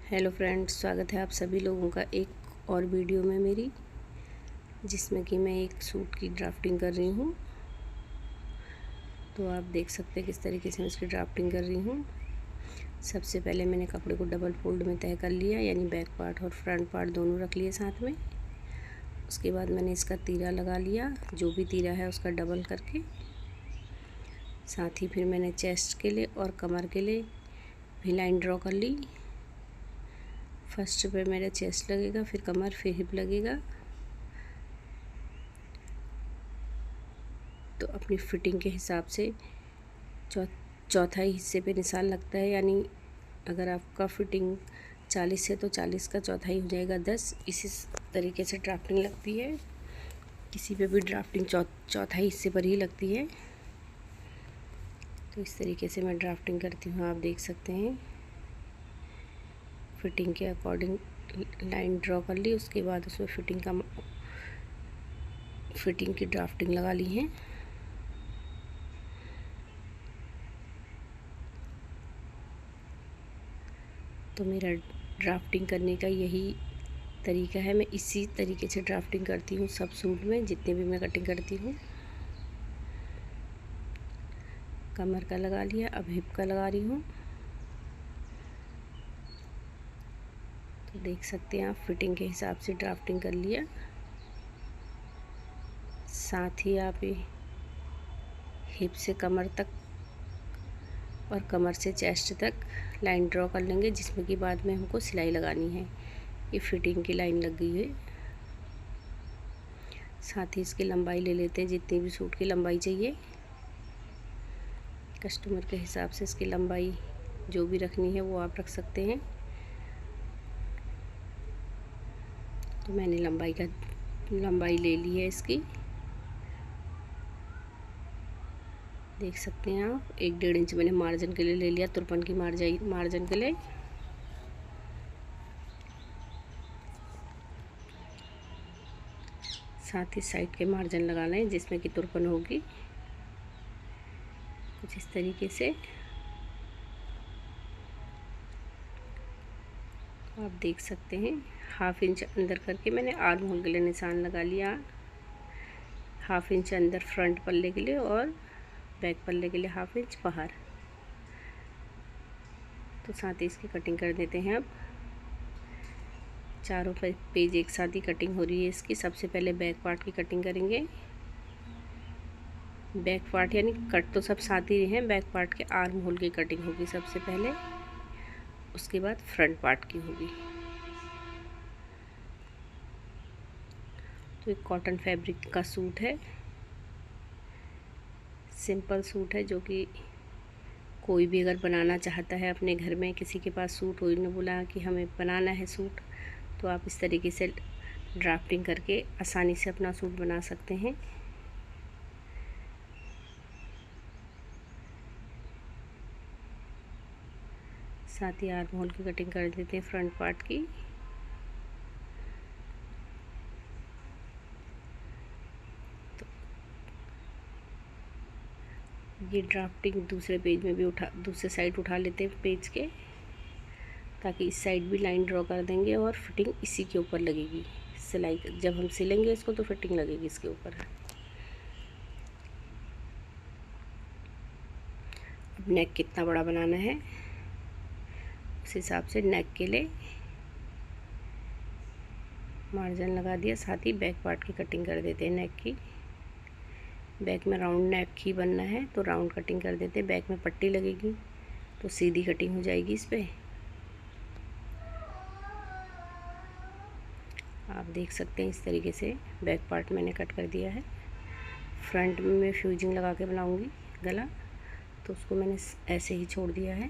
Hello friends, स्वागत है आप सभी लोगों का एक और वीडियो में मेरी, जिसमें कि मैं एक सूट की ड्राफ्टिंग कर रही हूँ। तो आप देख सकते हैं किस तरीके से मैं इसकी ड्राफ्टिंग कर रही हूँ। सबसे पहले मैंने कपड़े को डबल फोल्ड में तय कर लिया, यानी बैक पार्ट और फ्रंट पार्ट दोनों रख लिए साथ में। उसके बाद मैंने इसका तीरा लगा लिया, जो भी तीरा है उसका डबल करके। साथ ही फिर मैंने चेस्ट के लिए और कमर के लिए भी लाइन ड्रॉ कर ली। फर्स्ट पे मेरा चेस्ट लगेगा, फिर कमर, फिर हिप लगेगा। तो अपनी फिटिंग के हिसाब से चौथाई हिस्से पे निशान लगता है, यानी अगर आपका फिटिंग 40 है तो 40 का चौथाई हो जाएगा 10। इसी तरीके से ड्राफ्टिंग लगती है। किसी पे भी ड्राफ्टिंग चौथाई हिस्से पर ही लगती है। तो इस तरीके से मैं ड्राफ्टिंग करती हूँ, आप देख सकते हैं। फिटिंग के अकॉर्डिंग लाइन ड्रॉ कर ली, उसके बाद उसमें फिटिंग की ड्राफ्टिंग लगा ली है। तो मेरा ड्राफ्टिंग करने का यही तरीका है। मैं इसी तरीके से ड्राफ्टिंग करती हूँ सब सूट में, जितने भी मैं कटिंग करती हूँ। कमर का लगा लिया, अब हिप का लगा रही हूँ। तो देख सकते हैं आप, फिटिंग के हिसाब से ड्राफ्टिंग कर लिया। साथ ही आप हिप से कमर तक और कमर से चेस्ट तक लाइन ड्रॉ कर लेंगे, जिसमें कि बाद में हमको सिलाई लगानी है। ये फिटिंग की लाइन लग गई है। साथ ही इसकी लंबाई ले लेते हैं, जितनी भी सूट की लंबाई चाहिए। कस्टमर के हिसाब से इसकी लंबाई जो भी रखनी है वो आप रख सकते हैं। तो मैंने लंबाई ले ली है इसकी। देख सकते हैं आप, 1-1.5 इंच मैंने मार्जिन के लिए ले लिया, तुरपन की मार्जिन के लिए। साथ ही साइड के मार्जिन लगा लें, जिसमें कि तुरपन होगी। कुछ इस तरीके से आप देख सकते हैं। 1/2 इंच अंदर करके मैंने आर्म होल के लिए निशान लगा लिया। 1/2 इंच अंदर फ्रंट पल्ले के लिए और बैक पल्ले के लिए 1/2 इंच बाहर। तो साथ ही इसकी कटिंग कर देते हैं। अब चारों पेज एक साथ ही कटिंग हो रही है इसकी। सबसे पहले बैक पार्ट की कटिंग करेंगे। बैक पार्ट यानी कट तो सब साथ ही हैं। बैक पार्ट के आर्म होल की कटिंग होगी सबसे पहले, उसके बाद फ्रंट पार्ट की होगी। तो एक कॉटन फैब्रिक का सूट है, सिंपल सूट है, जो कि कोई भी अगर बनाना चाहता है अपने घर में, किसी के पास सूट हो, इन्होंने बोला कि हमें बनाना है सूट, तो आप इस तरीके से ड्राफ्टिंग करके आसानी से अपना सूट बना सकते हैं। साथ ही आर्म होल की कटिंग कर देते हैं फ्रंट पार्ट की। तो ये ड्राफ्टिंग दूसरे पेज में भी दूसरे साइड उठा लेते हैं पेज के, ताकि इस साइड भी लाइन ड्रॉ कर देंगे और फिटिंग इसी के ऊपर लगेगी। सिलाई जब हम सिलेंगे इसको तो फिटिंग लगेगी इसके ऊपर। अब नेक कितना बड़ा बनाना है उस हिसाब से नेक के लिए मार्जिन लगा दिया। साथ ही बैक पार्ट की कटिंग कर देते हैं नेक की। बैक में राउंड नेक ही बनना है, तो राउंड कटिंग कर देते हैं। बैक में पट्टी लगेगी तो सीधी कटिंग हो जाएगी इस पर। आप देख सकते हैं इस तरीके से बैक पार्ट मैंने कट कर दिया है। फ्रंट में मैं फ्यूजिंग लगा के बनाऊंगी गला, तो उसको मैंने ऐसे ही छोड़ दिया है।